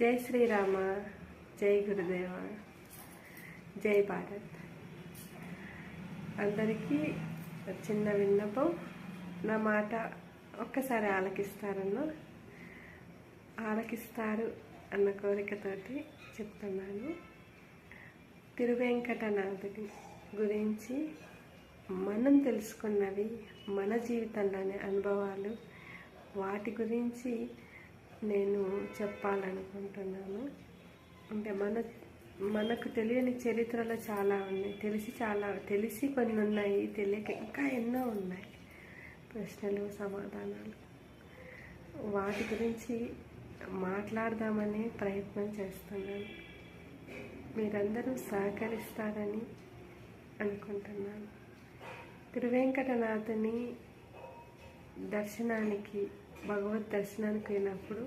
జై శ్రీరామ, జై గురుదేవ, జై భారత్. అందరికీ చిన్న విన్నపం, నా మాట ఒక్కసారి ఆలకిస్తారు అన్న కోరికతోటి చెప్తున్నాను. తిరువేంకటనాథుడి గురించి మనం తెలుసుకున్నవి, మన జీవితంలోని అనుభవాలు, వాటి గురించి నేను చెప్పాలనుకుంటున్నాను. అంటే మనకు తెలియని చరిత్రలో చాలా ఉన్నాయి, తెలిసి కొన్ని ఉన్నాయి, తెలియక ఇంకా ఎన్నో ఉన్నాయి. ప్రశ్నలు, సమాధానాలు, వాటి గురించి మాట్లాడదామని ప్రయత్నం చేస్తున్నాను. మీరందరూ సహకరిస్తారని అనుకుంటున్నాను. తిరువేంకటనాథుని దర్శనానికి, భగవద్ దర్శనానికి వెళ్ళినప్పుడు